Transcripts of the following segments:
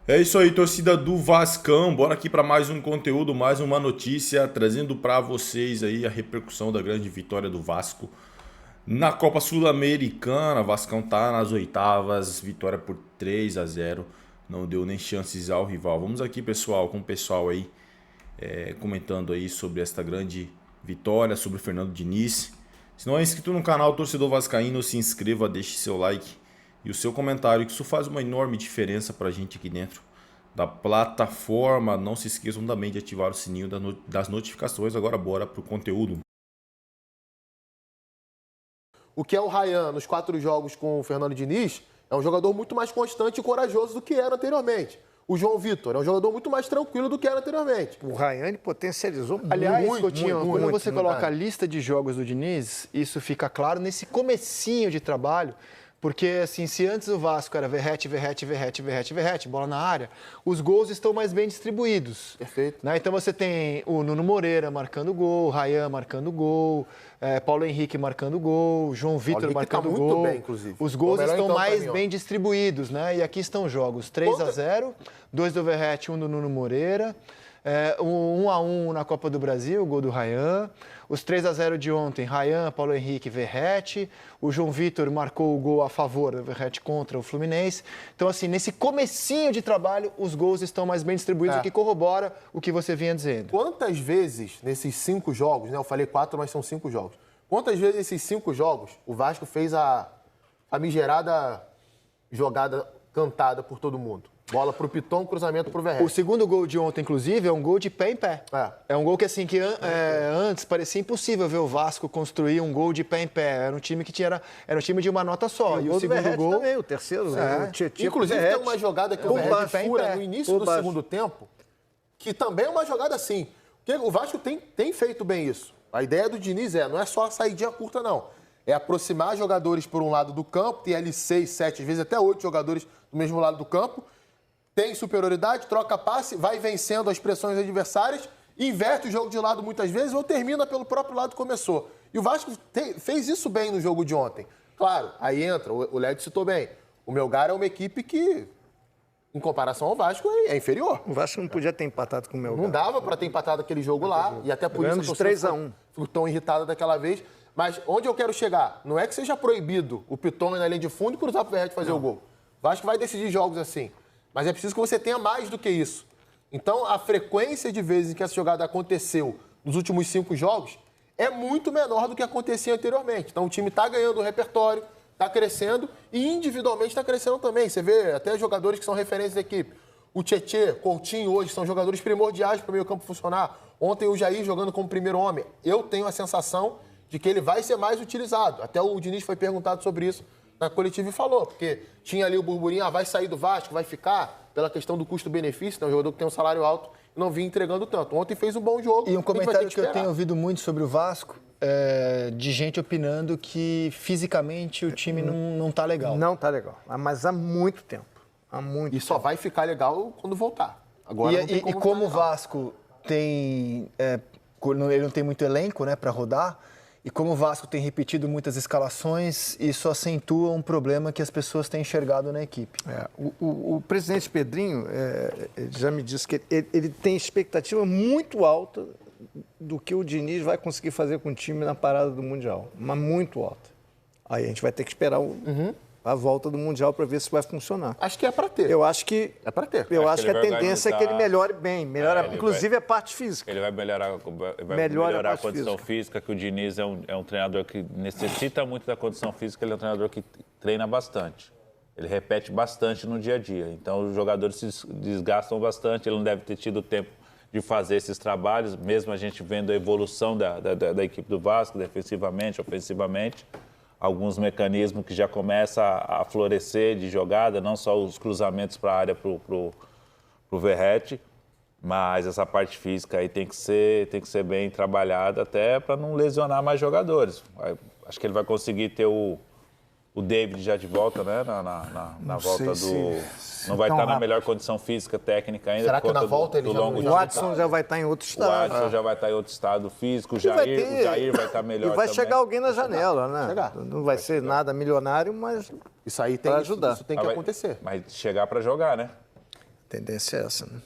É isso aí, torcida do Vascão. Bora aqui para mais um conteúdo, mais uma notícia, trazendo para vocês aí a repercussão da grande vitória do Vasco na Copa Sul-Americana. Vascão tá nas oitavas, vitória por 3-0. Não deu nem chances ao rival. Vamos aqui, pessoal, com o pessoal aí comentando aí sobre esta grande vitória, sobre o Fernando Diniz. Se não é inscrito no canal Torcedor Vascaíno, se inscreva, deixe seu like e o seu comentário, que isso faz uma enorme diferença pra gente aqui dentro da plataforma. Não se esqueçam também de ativar o sininho das notificações. Agora bora pro conteúdo. O que é o Ryan nos 4 jogos com o Fernando Diniz é um jogador muito mais constante e corajoso do que era anteriormente. O João Vitor é um jogador muito mais tranquilo do que era anteriormente. O Ryan potencializou Aliás, muito, Coutinho, muito, quando muito, você coloca a lista de jogos do Diniz, isso fica claro nesse comecinho de trabalho, porque assim, se antes o Vasco era Verratti, bola na área, os gols estão mais bem distribuídos. Perfeito. Né? Então você tem o Nuno Moreira marcando gol, o Ryan marcando gol, Paulo Henrique marcando gol, João Vitor marcando tá gol. muito bem, inclusive. Os gols estão mais mim, bem distribuídos, né? E aqui estão jogos 3-0, 2 do Verratti, 1 do Nuno Moreira. 1-1 na Copa do Brasil, gol do Ryan. Os 3-0 de ontem, Ryan, Paulo Henrique, Verratti. O João Vitor marcou o gol a favor do Verratti contra o Fluminense. Então, assim, nesse comecinho de trabalho, os gols estão mais bem distribuídos, o que corrobora o que você vinha dizendo. Quantas vezes nesses 5 jogos, né? Eu falei 4, mas são 5 jogos. Quantas vezes nesses 5 jogos o Vasco fez a famigerada jogada cantada por todo mundo? Bola pro Piton, cruzamento pro Verratti. O segundo gol de ontem, inclusive, é um gol de pé em pé. É um gol que, assim, antes parecia impossível ver o Vasco construir um gol de pé em pé. Era um time era um time de uma nota só. E o segundo gol também, o terceiro, o Tietchan. Inclusive, tem uma jogada que o Verratti fura no início do segundo tempo, que também é uma jogada assim. Porque o Vasco tem feito bem isso. A ideia do Diniz não é só a saidinha curta, não. É aproximar jogadores por um lado do campo, ter ali 6, 7, às vezes até 8 jogadores do mesmo lado do campo. Tem superioridade, troca passe, vai vencendo as pressões adversárias, inverte o jogo de lado muitas vezes ou termina pelo próprio lado que começou. E o Vasco fez isso bem no jogo de ontem. Claro, aí entra, o Lédio citou bem, o Melgar é uma equipe que, em comparação ao Vasco, é inferior. O Vasco não podia ter empatado com o Melgar. Não dava para ter empatado aquele jogo lá, e até por isso de 3-1. Fico tão irritado daquela vez. Mas onde eu quero chegar? Não é que seja proibido o Piton ir na linha de fundo e cruzar para o Verratti fazer o gol. O Vasco vai decidir jogos assim. Mas é preciso que você tenha mais do que isso. Então, a frequência de vezes em que essa jogada aconteceu nos últimos 5 jogos é muito menor do que acontecia anteriormente. Então, o time está ganhando o repertório, está crescendo e individualmente está crescendo também. Você vê até jogadores que são referências da equipe. O Tietchan, Coutinho hoje são jogadores primordiais para o meio campo funcionar. Ontem o Jair jogando como primeiro homem. Eu tenho a sensação de que ele vai ser mais utilizado. Até o Diniz foi perguntado sobre isso na coletiva e falou, porque tinha ali o burburinho, vai sair do Vasco, vai ficar, pela questão do custo-benefício, né? Um jogador que tem um salário alto e não vinha entregando tanto. Ontem fez um bom jogo. E um comentário que eu tenho ouvido muito sobre o Vasco de gente opinando que fisicamente o time não tá legal. Não tá legal, mas há muito tempo. E só vai ficar legal quando voltar. Agora não tem como como o Vasco tem... ele não tem muito elenco, né, para rodar. E como o Vasco tem repetido muitas escalações, isso acentua um problema que as pessoas têm enxergado na equipe. O presidente Pedrinho já me disse que ele tem expectativa muito alta do que o Diniz vai conseguir fazer com o time na parada do Mundial, mas muito alta. Aí a gente vai ter que esperar a volta do Mundial para ver se vai funcionar. Acho que é para ter. Eu acho que é para ter. Eu acho que a tendência é que ele melhore bem, inclusive a parte física. Ele vai melhorar a condição física, que o Diniz é um treinador que necessita muito da condição física, ele é um treinador que treina bastante. Ele repete bastante no dia a dia. Então os jogadores se desgastam bastante, ele não deve ter tido tempo de fazer esses trabalhos, mesmo a gente vendo a evolução da equipe do Vasco, defensivamente, ofensivamente. Alguns mecanismos que já começam a florescer de jogada, não só os cruzamentos para a área para o Verratti, mas essa parte física aí tem que ser bem trabalhada até para não lesionar mais jogadores. Acho que ele vai conseguir ter o David já de volta, né? Na volta do... Não vai estar na melhor condição física, técnica ainda. Será que na volta ele já não... O Watson já vai estar em outro estado. O Watson já vai estar em outro estado físico. O Jair vai estar melhor também. E vai chegar alguém na janela, né? Não vai ser nada milionário, mas isso aí tem para ajudar. Isso tem que acontecer. Mas chegar para jogar, né? A tendência é essa, né?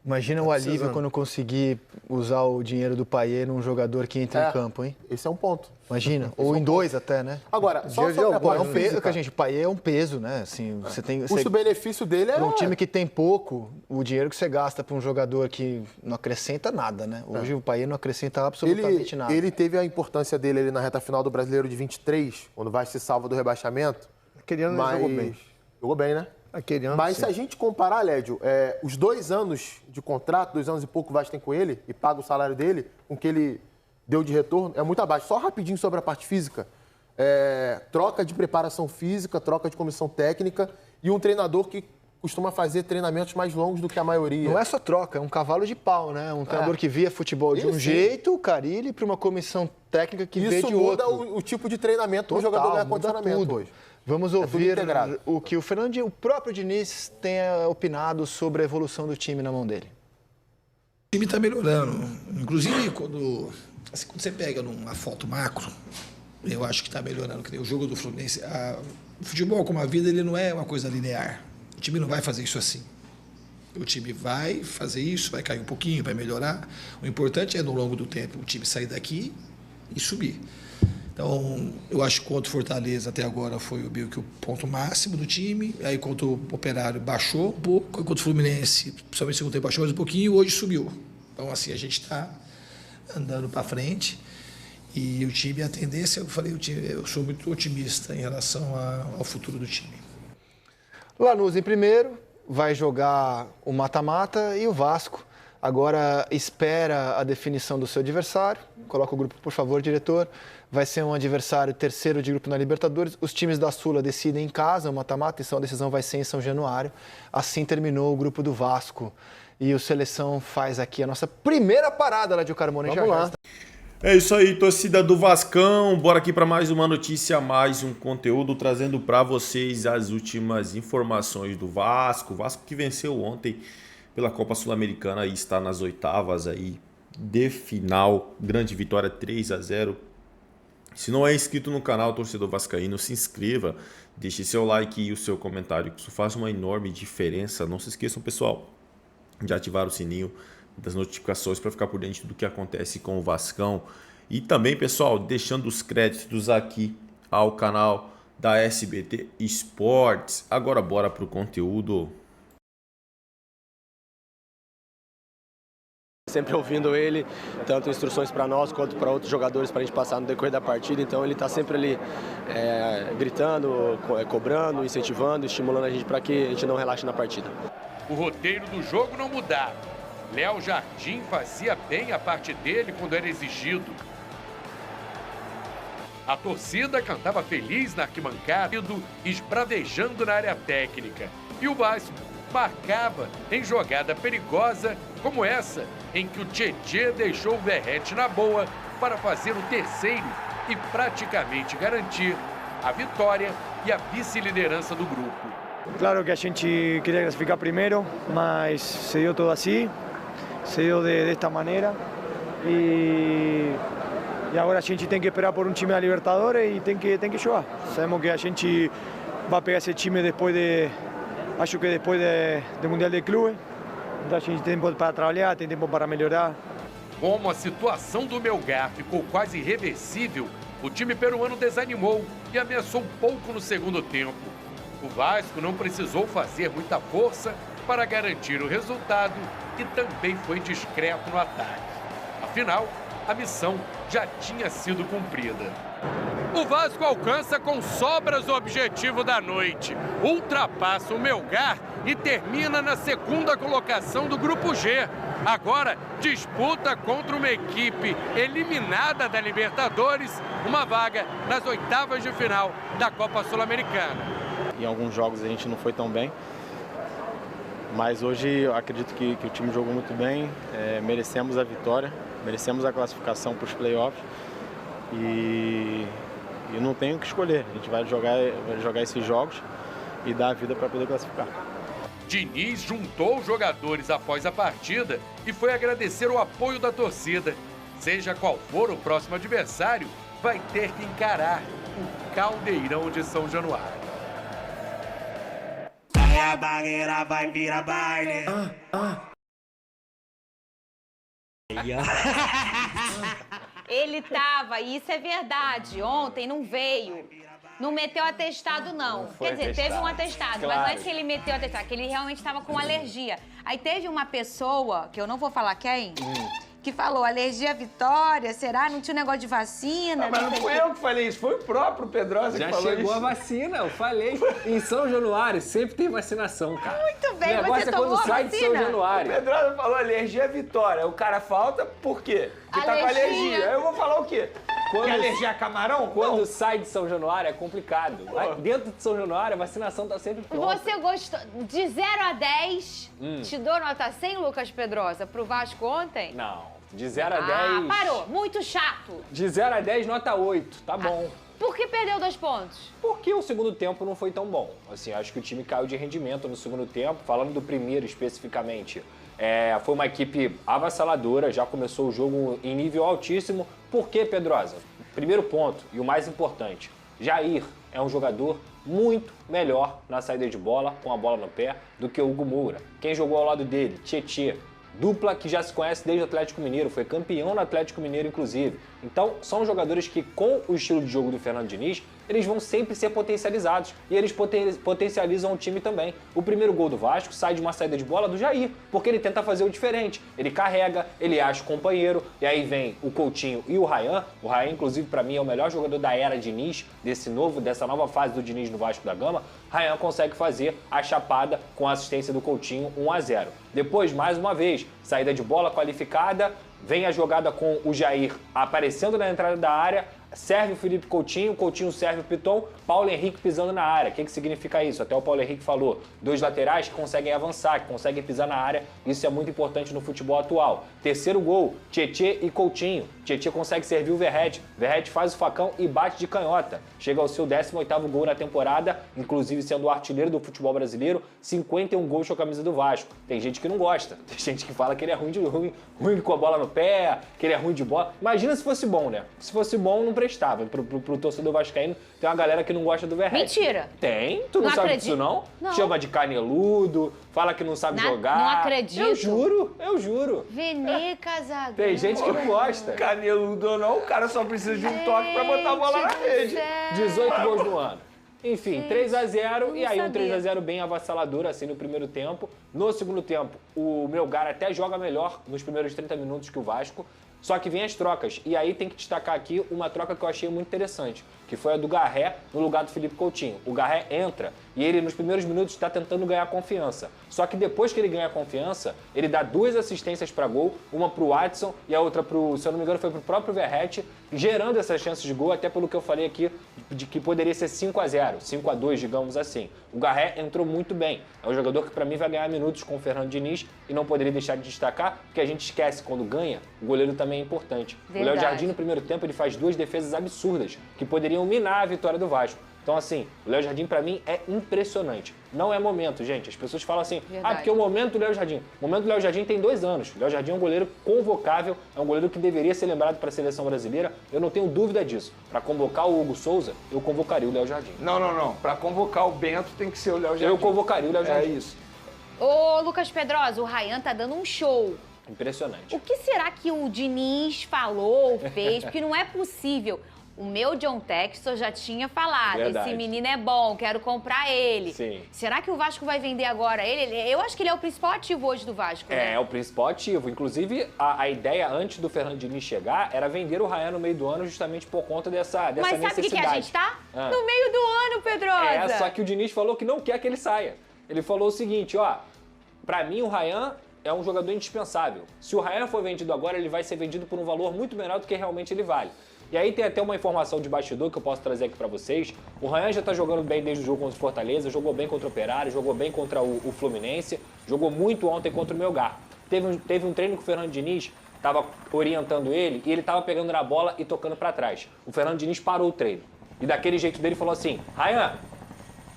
Imagina o alívio quando conseguir usar o dinheiro do Payet num jogador que entra em campo, hein? Esse é um ponto. Imagina, ou em dois até, né? Agora, só sobre a parte física, gente, o Payet é um peso, né? Assim, você tem, o custo-benefício dele é... Para um time que tem pouco, o dinheiro que você gasta para um jogador que não acrescenta nada, né? Hoje o Payet não acrescenta absolutamente nada. Ele teve a importância dele ali na reta final do Brasileiro de 23, quando o Vasco se salva do rebaixamento. Aquele ano ele jogou bem. Jogou bem, né? Aquele ano, mas sim. Se a gente comparar, Lédio, os 2 anos de contrato, 2 anos e pouco o Vasco tem com ele, e paga o salário dele, com o que ele deu de retorno, é muito abaixo. Só rapidinho sobre a parte física. Troca de preparação física, troca de comissão técnica e um treinador que costuma fazer treinamentos mais longos do que a maioria. Não é só troca, é um cavalo de pau, né? Um treinador que via futebol de um jeito, o Carille, para uma comissão técnica que vê de outro. Isso muda o tipo de treinamento do jogador ganhar condicionamento hoje. Vamos ouvir o que o próprio Diniz tem opinado sobre a evolução do time na mão dele. O time está melhorando. Inclusive, quando você pega numa foto macro, eu acho que está melhorando. O jogo do Fluminense, o futebol, como a vida, ele não é uma coisa linear. O time não vai fazer isso assim. O time vai fazer isso, vai cair um pouquinho, vai melhorar. O importante é, no longo do tempo, o time sair daqui e subir. Então, eu acho que contra o Fortaleza até agora foi o ponto máximo do time. Aí contra o Operário baixou um pouco. Contra o Fluminense, principalmente no segundo tempo, baixou mais um pouquinho e hoje subiu. Então, assim, a gente está andando para frente. E o time, a tendência, eu sou muito otimista em relação ao futuro do time. Lanús em primeiro, vai jogar o mata-mata e o Vasco. Agora espera a definição do seu adversário. Coloca o grupo, por favor, diretor. Vai ser um adversário terceiro de grupo na Libertadores. Os times da Sula decidem em casa o mata-mata, então a decisão vai ser em São Januário. Assim terminou o grupo do Vasco. E o Seleção faz aqui a nossa primeira parada lá de Carmona. Vamos lá. É isso aí, torcida do Vascão. Bora aqui para mais uma notícia, mais um conteúdo, trazendo para vocês as últimas informações do Vasco. O Vasco que venceu ontem pela Copa Sul-Americana e está nas oitavas aí de final. Grande vitória, 3-0. Se não é inscrito no canal Torcedor Vascaíno, se inscreva, deixe seu like e o seu comentário, que isso faz uma enorme diferença. Não se esqueçam, pessoal, de ativar o sininho das notificações para ficar por dentro do que acontece com o Vascão. E também, pessoal, deixando os créditos aqui ao canal da SBT Esportes. Agora bora para o conteúdo. Sempre ouvindo ele, tanto instruções para nós quanto para outros jogadores para a gente passar no decorrer da partida. Então ele está sempre ali gritando, cobrando, incentivando, estimulando a gente para que a gente não relaxe na partida. O roteiro do jogo não mudava. Léo Jardim fazia bem a parte dele quando era exigido. A torcida cantava feliz na arquibancada, esbravejando na área técnica. E o Vasco marcava em jogada perigosa como essa, em que o Tietê deixou o Verratti na boa para fazer o terceiro e praticamente garantir a vitória e a vice-liderança do grupo. Claro que a gente queria classificar primeiro, mas se deu tudo assim, se deu desta maneira e agora a gente tem que esperar por um time da Libertadores e tem que jogar. Sabemos que a gente vai pegar esse time depois acho que depois do Mundial de Clubes. Então a gente tem tempo para trabalhar, tem tempo para melhorar. Como a situação do Melgar ficou quase irreversível, o time peruano desanimou e ameaçou pouco no segundo tempo. O Vasco não precisou fazer muita força para garantir o resultado e também foi discreto no ataque. Afinal, a missão já tinha sido cumprida. O Vasco alcança com sobras o objetivo da noite. Ultrapassa o Melgar e termina na segunda colocação do Grupo G. Agora disputa contra uma equipe eliminada da Libertadores uma vaga nas oitavas de final da Copa Sul-Americana. Em alguns jogos a gente não foi tão bem, mas hoje eu acredito que o time jogou muito bem, merecemos a vitória, merecemos a classificação para os playoffs e não tenho o que escolher. A gente vai jogar esses jogos e dar a vida para poder classificar. Diniz juntou os jogadores após a partida e foi agradecer o apoio da torcida. Seja qual for o próximo adversário, vai ter que encarar o Caldeirão de São Januário. a barreira vai virar baile. Ele tava, e isso é verdade, ontem não veio. Não meteu atestado, não. Quer dizer, teve um atestado, mas não é que ele meteu atestado, que ele realmente estava com alergia. Aí teve uma pessoa, que eu não vou falar quem, que falou, alergia à Vitória, será? Não tinha um negócio de vacina? Mas não fui eu que falei isso, foi o próprio Pedrosa que falou isso. Já chegou a vacina, eu falei. Em São Januário sempre tem vacinação, cara. Muito bem, o negócio você é quando tomou a sai de São vacina? Januário. O Pedrosa falou alergia à Vitória. O cara falta por quê? Porque tá com alergia. Eu vou falar o quê? Que alergia a camarão? Quando sai de São Januário é complicado. Dentro de São Januário a vacinação tá sempre pronta. Você gostou? De 0 a 10, te dou nota 100, Lucas Pedrosa, pro Vasco ontem? Não. De 0 a 10... Ah, parou. Muito chato. De 0 a 10, nota 8. Tá bom. Por que perdeu 2 pontos? Porque o segundo tempo não foi tão bom. Assim, acho que o time caiu de rendimento no segundo tempo. Falando do primeiro especificamente, foi uma equipe avassaladora, já começou o jogo em nível altíssimo. Por quê, Pedrosa? Primeiro ponto, e o mais importante, Jair é um jogador muito melhor na saída de bola, com a bola no pé, do que o Hugo Moura. Quem jogou ao lado dele? Tietê. Dupla que já se conhece desde o Atlético Mineiro, foi campeão no Atlético Mineiro, inclusive. Então, são jogadores que, com o estilo de jogo do Fernando Diniz, eles vão sempre ser potencializados. E eles potencializam o time também. O primeiro gol do Vasco sai de uma saída de bola do Jair, porque ele tenta fazer o diferente. Ele carrega, ele acha o companheiro, e aí vem o Coutinho e o Ryan. O Ryan, inclusive, para mim, é o melhor jogador da era Diniz, dessa nova fase do Diniz no Vasco da Gama. Ryan consegue fazer a chapada com a assistência do Coutinho, 1-0. Depois, mais uma vez, saída de bola qualificada, vem a jogada com o Jair aparecendo na entrada da área, serve o Felipe Coutinho, Coutinho serve o Piton, Paulo Henrique pisando na área. O que significa isso? Até o Paulo Henrique falou, 2 laterais que conseguem avançar, que conseguem pisar na área, isso é muito importante no futebol atual. Terceiro gol, Tietê e Coutinho. Tietê consegue servir o Verratti, Verratti faz o facão e bate de canhota. Chega ao seu 18º gol na temporada, inclusive sendo o artilheiro do futebol brasileiro, 51 gols com a camisa do Vasco. Tem gente que não gosta, tem gente que fala que ele é ruim com a bola no pé, que ele é ruim de bola. Imagina se fosse bom, né? Se fosse bom, não prestava. Pro torcedor vascaíno, tem uma galera que não gosta do Verratti. Mentira. Tem? Tu não sabe disso, não? Chama de caneludo, fala que não sabe jogar. Não acredito. Eu juro. Vene Casagrande. Tem gente que não gosta. Caneludo ou não, o cara só precisa de um toque pra botar a bola na rede. 18 gols no ano. Enfim, 3-0 e aí um 3-0 bem avassalador assim no primeiro tempo. No segundo tempo, o Melgar até joga melhor nos primeiros 30 minutos que o Vasco. Só que vem as trocas, e aí tem que destacar aqui uma troca que eu achei muito interessante, que foi a do Garré no lugar do Felipe Coutinho. O Garré entra e ele nos primeiros minutos está tentando ganhar confiança. Só que depois que ele ganha confiança, ele dá 2 assistências para gol, uma para o Watson e a outra, se eu não me engano, foi para o próprio Verratti, gerando essas chances de gol, até pelo que eu falei aqui, de que poderia ser 5-0, 5-2, digamos assim. O Garré entrou muito bem. É um jogador que para mim vai ganhar minutos com o Fernando Diniz e não poderia deixar de destacar, porque a gente esquece, quando ganha, o goleiro também é importante. Verdade. O Léo Jardim, no primeiro tempo, ele faz 2 defesas absurdas, que poderiam minar a vitória do Vasco. Então, assim, o Léo Jardim, pra mim, é impressionante. Não é momento, gente. As pessoas falam assim, porque o momento do Léo Jardim. O momento do Léo Jardim tem 2 anos. O Léo Jardim é um goleiro convocável, é um goleiro que deveria ser lembrado para a seleção brasileira. Eu não tenho dúvida disso. Para convocar o Hugo Souza, eu convocaria o Léo Jardim. Não. Para convocar o Bento tem que ser o Léo Jardim. Eu convocaria o Léo Jardim. É isso. Ô, Lucas Pedrosa, o Ryan tá dando um show. Impressionante. O que será que o Diniz falou, fez? Porque não é possível. O meu John Textor já tinha falado, verdade. Esse menino é bom, quero comprar ele. Sim. Será que o Vasco vai vender agora ele? Eu acho que ele é o principal ativo hoje do Vasco, né? É o principal ativo. Inclusive, a ideia antes do Fernando Diniz chegar era vender o Ryan no meio do ano justamente por conta dessa necessidade. Mas sabe o que a gente tá? No meio do ano, Pedrosa. Só que o Diniz falou que não quer que ele saia. Ele falou o seguinte, pra mim o Ryan é um jogador indispensável. Se o Ryan for vendido agora, ele vai ser vendido por um valor muito menor do que realmente ele vale. E aí tem até uma informação de bastidor que eu posso trazer aqui pra vocês. O Ryan já tá jogando bem desde o jogo contra o Fortaleza, jogou bem contra o Operário, jogou bem contra o Fluminense, jogou muito ontem contra o Melgar. Teve um treino que o Fernando Diniz tava orientando ele e ele tava pegando na bola e tocando pra trás. O Fernando Diniz parou o treino. E daquele jeito dele falou assim, Ryan,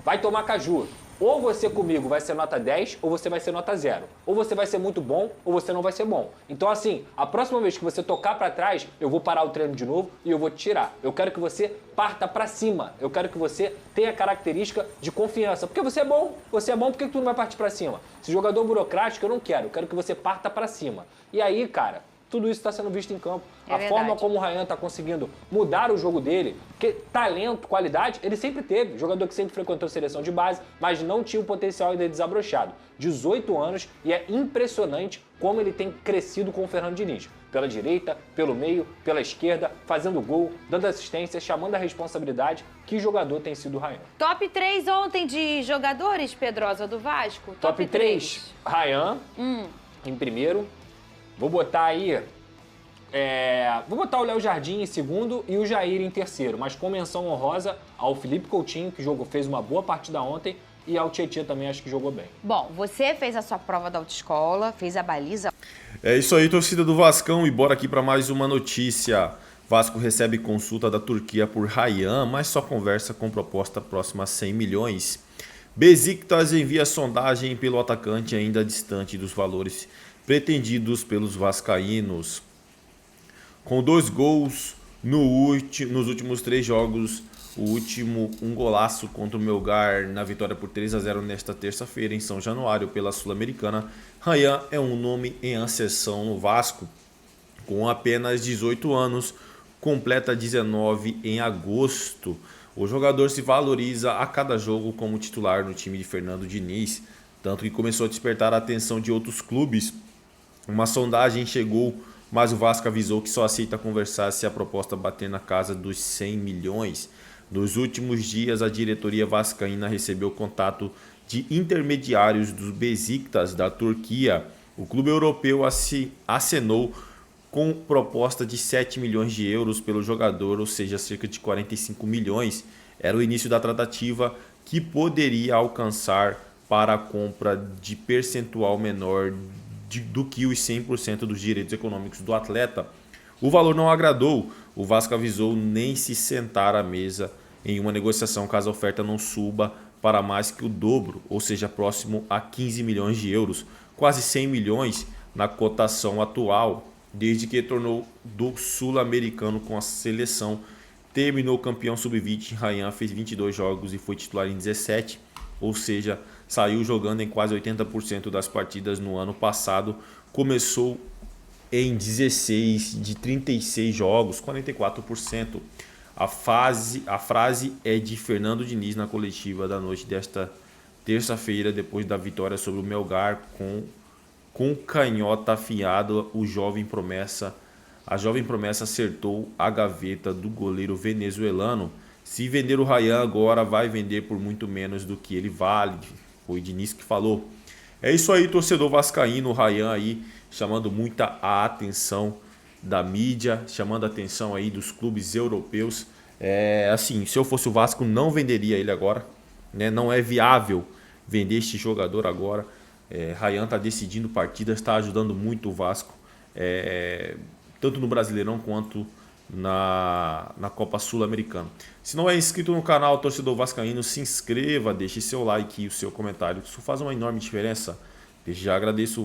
vai tomar caju. ou você comigo vai ser nota 10 ou você vai ser nota 0. Ou você vai ser muito bom ou você não vai ser bom. Então assim, a próxima vez que você tocar pra trás, eu vou parar o treino de novo e eu vou te tirar. Eu quero que você parta pra cima. Eu quero que você tenha característica de confiança. Porque você é bom, por que tu não vai partir pra cima? Se jogador burocrático, eu não quero. Eu quero que você parta pra cima. E aí, cara, tudo isso está sendo visto em campo. A forma como o Ryan está conseguindo mudar o jogo dele, porque talento, qualidade, ele sempre teve. Jogador que sempre frequentou seleção de base, mas não tinha o potencial ainda desabrochado. 18 anos e é impressionante como ele tem crescido com o Fernando Diniz. Pela direita, pelo meio, pela esquerda, fazendo gol, dando assistência, chamando a responsabilidade. Que jogador tem sido o Ryan? Top 3 ontem de jogadores, Pedrosa, do Vasco? Top 3. Ryan, em primeiro. Vou botar aí... vou botar o Léo Jardim em segundo e o Jair em terceiro. Mas com menção honrosa ao Felipe Coutinho, que fez uma boa partida ontem. E ao Tietchan também, acho que jogou bem. Bom, você fez a sua prova da autoescola, fez a baliza. É isso aí, torcida do Vascão. E bora aqui para mais uma notícia. Vasco recebe consulta da Turquia por Ryan, mas só conversa com proposta próxima a 100 milhões. Besiktas envia sondagem pelo atacante ainda distante dos valores pretendidos pelos vascaínos. Com 2 gols nos últimos 3 jogos, o último um golaço contra o Melgar na vitória por 3-0 nesta terça-feira em São Januário pela Sul-Americana, Ryan é um nome em ascensão no Vasco. Com apenas 18 anos, completa 19 em agosto. O jogador se valoriza a cada jogo como titular no time de Fernando Diniz, tanto que começou a despertar a atenção de outros clubes. Uma sondagem chegou, mas o Vasco avisou que só aceita conversar se a proposta bater na casa dos 100 milhões. Nos últimos dias, a diretoria vascaína recebeu contato de intermediários dos Besiktas da Turquia. O clube europeu acenou com proposta de 7 milhões de euros pelo jogador, ou seja, cerca de 45 milhões. Era o início da tratativa que poderia alcançar para a compra de percentual menor do que os 100% dos direitos econômicos do atleta. O valor não agradou. O Vasco avisou nem se sentar à mesa em uma negociação caso a oferta não suba para mais que o dobro, ou seja, próximo a 15 milhões de euros, quase 100 milhões na cotação atual. Desde que tornou do sul-americano com a seleção, terminou campeão sub-20, Ryan fez 22 jogos e foi titular em 17, ou seja, saiu jogando em quase 80% das partidas no ano passado, começou em 16 de 36 jogos, 44%. A frase é de Fernando Diniz na coletiva da noite desta terça-feira, depois da vitória sobre o Melgar com canhota afiada. A jovem promessa acertou a gaveta do goleiro venezuelano. Se vender o Ryan agora, vai vender por muito menos do que ele vale. Foi o Diniz que falou. É isso aí, torcedor vascaíno. O Ryan aí chamando muita atenção da mídia, chamando a atenção aí dos clubes europeus. Assim, se eu fosse o Vasco, não venderia ele agora, né? Não é viável vender este jogador agora. Ryan está decidindo partidas, está ajudando muito o Vasco, tanto no Brasileirão quanto na Copa Sul-Americana. Se não é inscrito no canal Torcedor Vascaíno, se inscreva, deixe seu like e o seu comentário. Isso faz uma enorme diferença. Desde já agradeço o